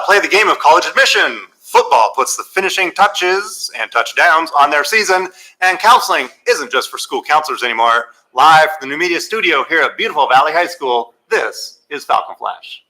Play the game of college admission. Football puts the finishing touches and touchdowns on their season, and counseling isn't just for school counselors anymore. Live from the new media studio here at beautiful Valley High School, this is Falcon Flash.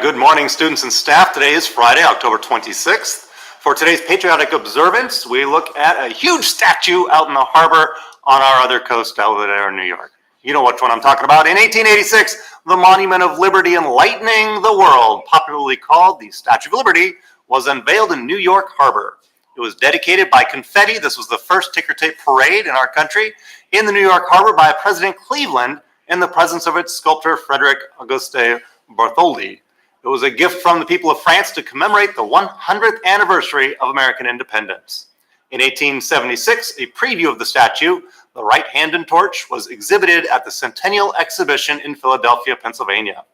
Good morning, students and staff. Today is Friday, October 26th. For today's patriotic observance, we look at a huge statue out in the harbor on our other coast out there in New York. You know which one I'm talking about. In 1886, the Monument of Liberty enlightening the world, popularly called the Statue of Liberty, was unveiled in New York Harbor. It was dedicated by confetti. This was the first ticker tape parade in our country in the New York Harbor by President Cleveland in the presence of its sculptor, Frederick Auguste Bartholdi. It was a gift from the people of France to commemorate the 100th anniversary of American independence. In 1876, a preview of the statue, the right hand and torch, was exhibited at the Centennial Exhibition in Philadelphia, Pennsylvania.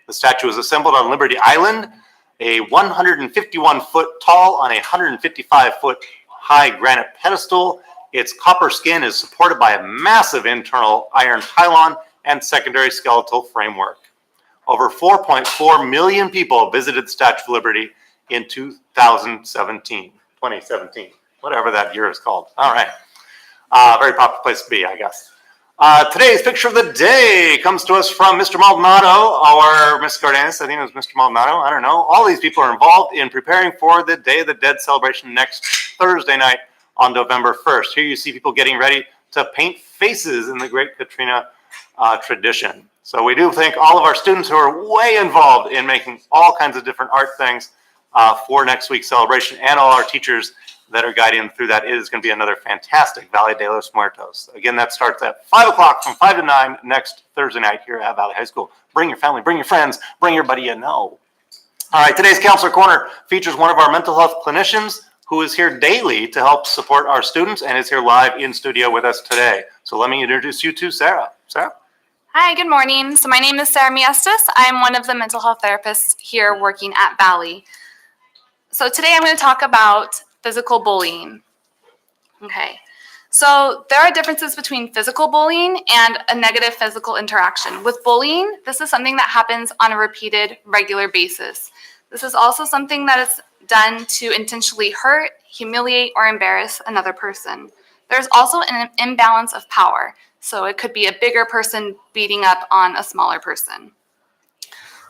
The statue was assembled on Liberty Island, a 151-foot tall on a 155-foot high granite pedestal. Its copper skin is supported by a massive internal iron pylon and secondary skeletal framework. Over 4.4 million people visited the Statue of Liberty in 2017, whatever that year is called. All right. Very popular place to be, I guess. Today's picture of the day comes to us from Mr. Maldonado, or Miss Cardenas. I think it was Mr. Maldonado. I don't know. All these people are involved in preparing for the Day of the Dead celebration next Thursday night on November 1st. Here you see people getting ready to paint faces in the Great Katrina tradition. So we do thank all of our students who are way involved in making all kinds of different art things for next week's celebration, and all our teachers that are guiding them through that. It is going to be another fantastic Valle de los Muertos. Again, that starts at 5 o'clock from 5 to 9 next Thursday night here at Valley High School. Bring your family, bring your friends, bring everybody you know. All right, today's Counselor Corner features one of our mental health clinicians who is here daily to help support our students and is here live in studio with us today. So let me introduce you to Sarah. Sarah? Hi, good morning. So my name is Sarah Miestas. I'm one of the mental health therapists here working at Valley. So today I'm going to talk about physical bullying. Okay. So there are differences between physical bullying and a negative physical interaction. With bullying, this is something that happens on a repeated, regular basis. This is also something that is done to intentionally hurt, humiliate, or embarrass another person. There's also an imbalance of power. So it could be a bigger person beating up on a smaller person.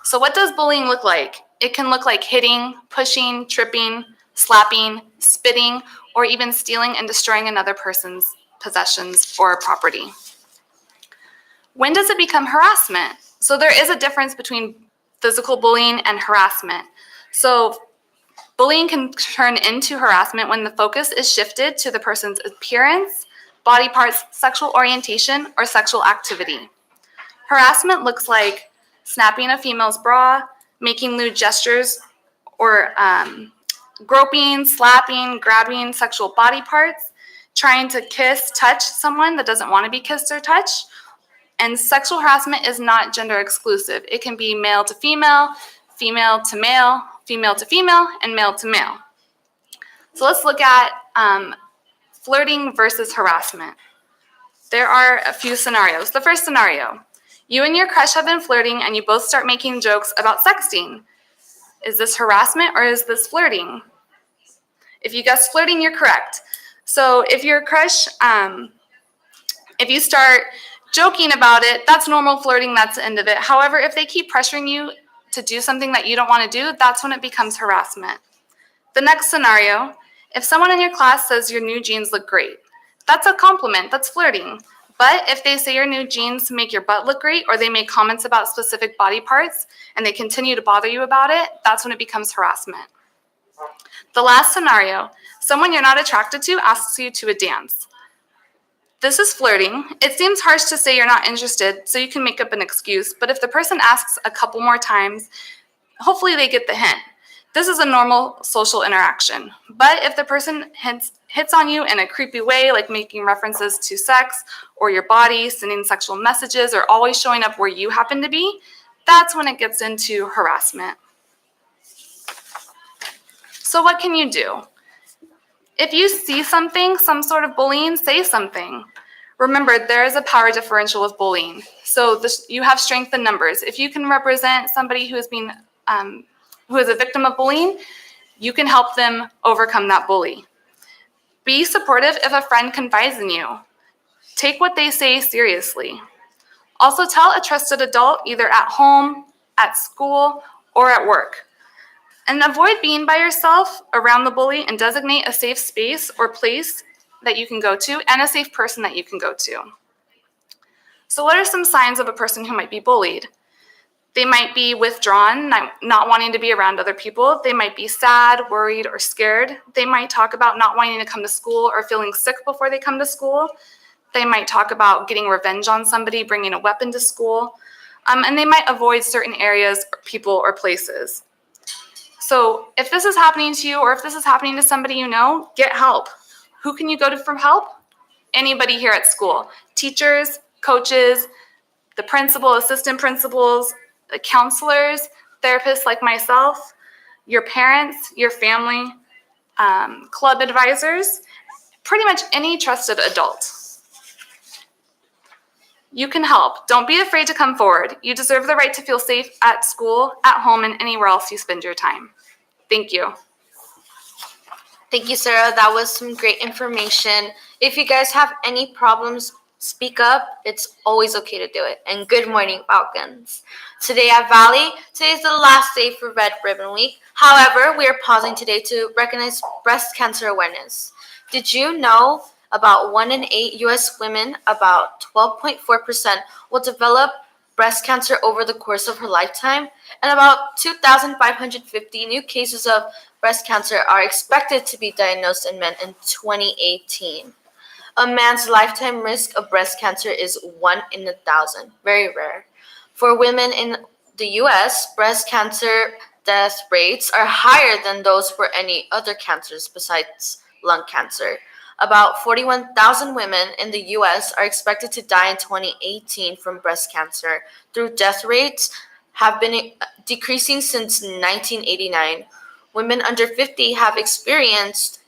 So what does bullying look like? It can look like hitting, pushing, tripping, slapping, spitting, or even stealing and destroying another person's possessions or property. When does it become harassment? So there is a difference between physical bullying and harassment. So bullying can turn into harassment when the focus is shifted to the person's appearance, body parts, sexual orientation, or sexual activity. Harassment looks like snapping a female's bra, making lewd gestures, or groping, slapping, grabbing sexual body parts, trying to kiss, touch someone that doesn't want to be kissed or touched. And sexual harassment is not gender exclusive. It can be male to female, female to male, female to female, and male to male. So let's look at flirting versus harassment. There are a few scenarios. The first scenario, you and your crush have been flirting and you both start making jokes about sexting. Is this harassment or is this flirting? If you guess flirting, you're correct. So if your crush, if you start joking about it, that's normal flirting, that's the end of it. However, if they keep pressuring you to do something that you don't want to do, that's when it becomes harassment. The next scenario, if someone in your class says your new jeans look great, that's a compliment, that's flirting. But if they say your new jeans make your butt look great, or they make comments about specific body parts and they continue to bother you about it, that's when it becomes harassment. The last scenario, someone you're not attracted to asks you to a dance. This is flirting. It seems harsh to say you're not interested, so you can make up an excuse, but if the person asks a couple more times, hopefully they get the hint. This is a normal social interaction. But if the person hits on you in a creepy way, like making references to sex or your body, sending sexual messages, or always showing up where you happen to be, that's when it gets into harassment. So what can you do? If you see something, some sort of bullying, say something. Remember, there is a power differential with bullying. So you have strength in numbers. If you can represent somebody who is a victim of bullying, you can help them overcome that bully. Be supportive if a friend confides in you. Take what they say seriously. Also tell a trusted adult either at home, at school, or at work. And avoid being by yourself around the bully and designate a safe space or place that you can go to and a safe person that you can go to. So what are some signs of a person who might be bullied? They might be withdrawn, not wanting to be around other people. They might be sad, worried, or scared. They might talk about not wanting to come to school or feeling sick before they come to school. They might talk about getting revenge on somebody, bringing a weapon to school. And they might avoid certain areas, people, or places. So if this is happening to you or if this is happening to somebody you know, get help. Who can you go to for help? Anybody here at school. Teachers, coaches, the principal, assistant principals, the counselors, therapists like myself, your parents, your family, club advisors, pretty much any trusted adult. You can help. Don't be afraid to come forward. You deserve the right to feel safe at school, at home, and anywhere else you spend your time. Thank you. Thank you, Sarah. That was some great information. If you guys have any problems, speak up. It's always okay to do it. And good morning, Falcons. Today at Valley, today is the last day for Red Ribbon Week. However, we are pausing today to recognize breast cancer awareness. Did you know about 1 in 8 U.S. women, about 12.4%, will develop breast cancer over the course of her lifetime, and about 2,550 new cases of breast cancer are expected to be diagnosed in men in 2018. A man's lifetime risk of breast cancer is 1 in 1,000, very rare. For women in the U.S., breast cancer death rates are higher than those for any other cancers besides lung cancer. About 41,000 women in the U.S. are expected to die in 2018 from breast cancer. Though death rates have been decreasing since 1989, women under 50 have experienced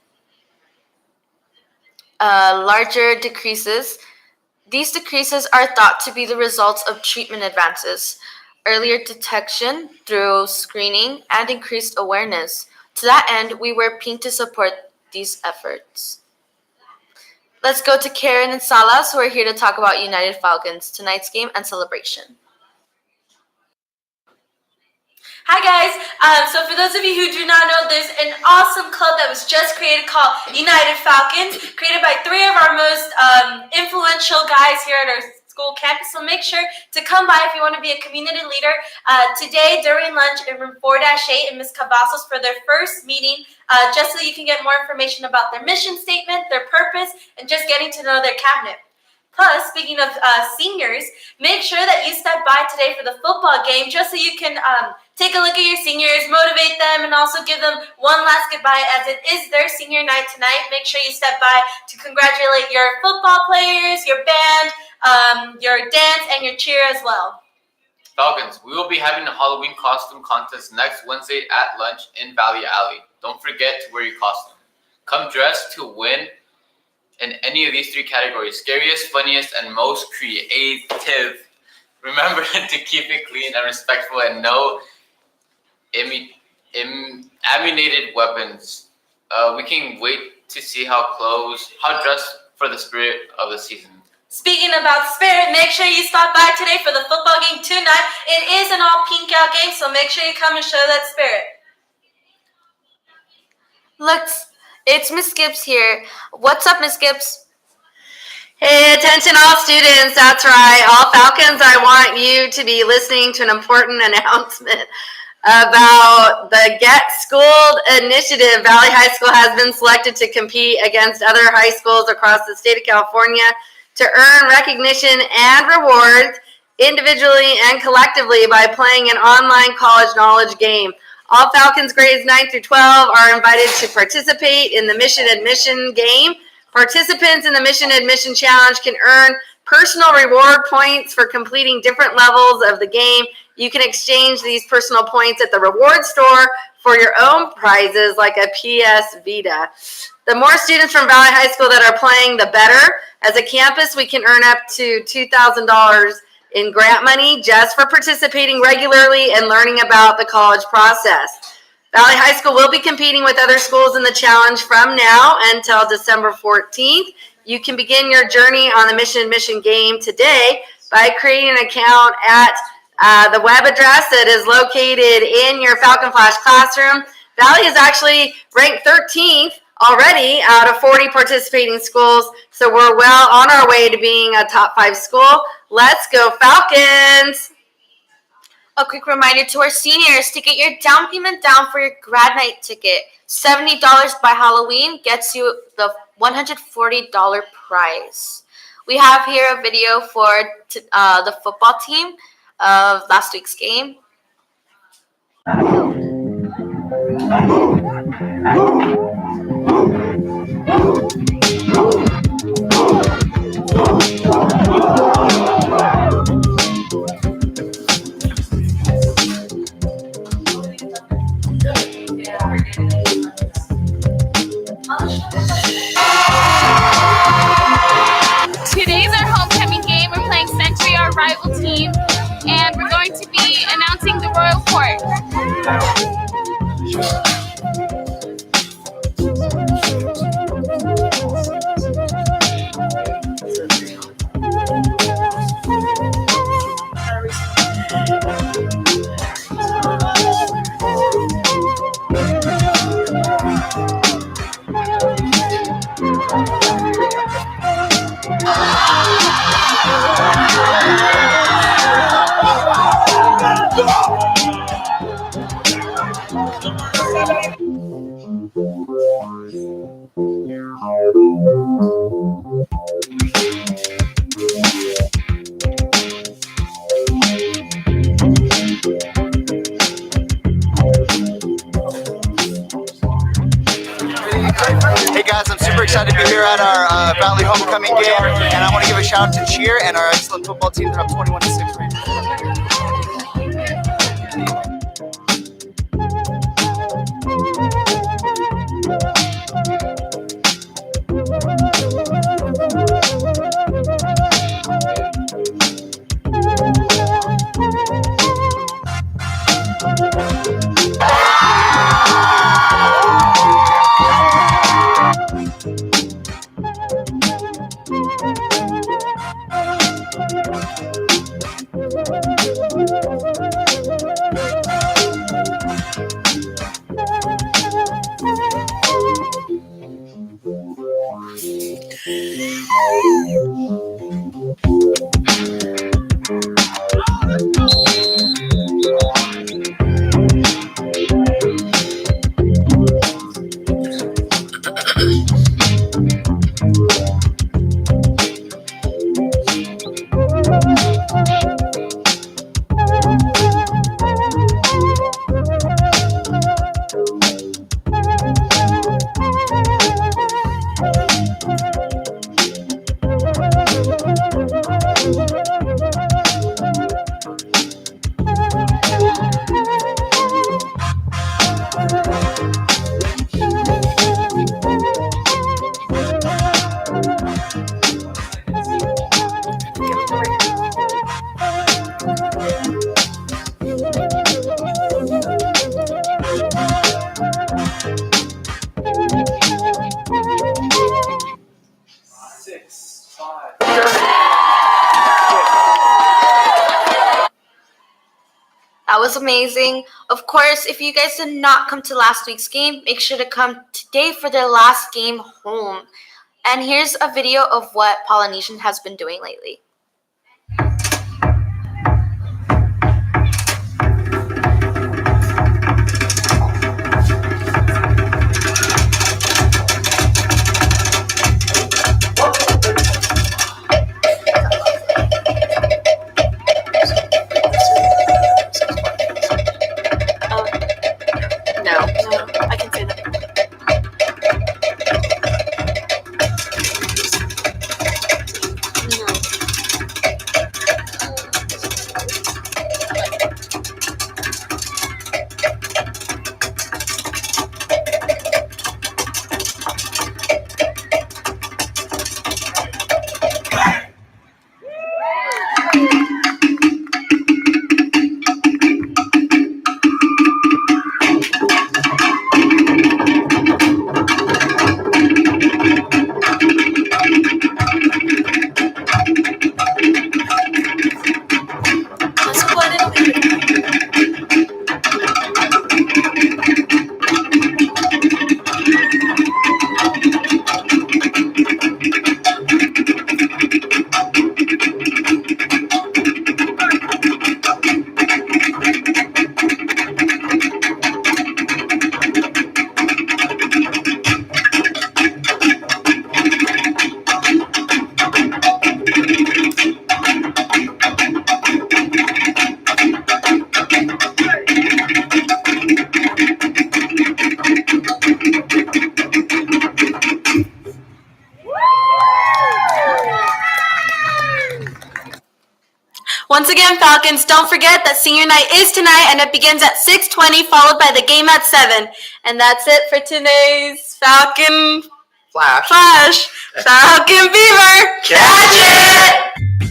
larger decreases. These decreases are thought to be the results of treatment advances, earlier detection through screening, and increased awareness. To that end, we wear pink to support these efforts. Let's go to Karen and Salas, who are here to talk about United Falcons, tonight's game and celebration. Hi guys, so for those of you who do not know, there's an awesome club that was just created called United Falcons, created by 3 of our most influential guys here at our school campus, so make sure to come by if you want to be a community leader. Today during lunch in room 4-8 in Ms. Cavazos for their first meeting, just so you can get more information about their mission statement, their purpose, and just getting to know their cabinet. Plus, speaking of seniors, make sure that you step by today for the football game just so you can take a look at your seniors, motivate them, and also give them one last goodbye as it is their senior night tonight. Make sure you step by to congratulate your football players, your band, your dance, and your cheer as well. Falcons, we will be having a Halloween costume contest next Wednesday at lunch in Valley Alley. Don't forget to wear your costume. Come dressed to win in any of these 3 categories: scariest, funniest, and most creative. Remember to keep it clean and respectful and no ammunited weapons. We can wait to see how dressed for the spirit of the season. Speaking about spirit, make sure you stop by today for the football game tonight. It is an all pink out game, so make sure you come and show that spirit. It's Miss Gibbs here. What's up, Miss Gibbs? Hey, attention all students, that's right, all Falcons, I want you to be listening to an important announcement about the Get Schooled initiative. Valley High School has been selected to compete against other high schools across the state of California to earn recognition and rewards individually and collectively by playing an online college knowledge game. All Falcons grades 9 through 12 are invited to participate in the Mission Admission game. Participants in the Mission Admission Challenge can earn personal reward points for completing different levels of the game. You can exchange these personal points at the reward store for your own prizes like a PS Vita. The more students from Valley High School that are playing, the better. As a campus, we can earn up to $2,000 in grant money just for participating regularly and learning about the college process. Valley High School will be competing with other schools in the challenge from now until December 14th. You can begin your journey on the Mission Admission game today by creating an account at the web address that is located in your Falcon Flash classroom. Valley is actually ranked 13th already out of 40 participating schools, so we're well on our way to being a top 5 school. Let's go Falcons! A quick reminder to our seniors to get your down payment down for your grad night ticket. $70 by Halloween gets you the $140 prize. We have here a video for the football team of last week's game. Today's our homecoming game. We're playing Century, our rival team, and we're going to be announcing the Royal Court. Hey guys, I'm super excited to be here at our Valley homecoming game, and I want to give a shout out to Cheer and our excellent football team. They're up 21-6 right now. That was amazing. Of course, if you guys did not come to last week's game, make sure to come today for their last game home. And here's a video of what Polynesian has been doing lately. No, I can say that. Once again, Falcons, don't forget that senior night is tonight and it begins at 6:20, followed by the game at 7. And that's it for today's Falcon Flash. Flash. Falcon Fever. Catch it!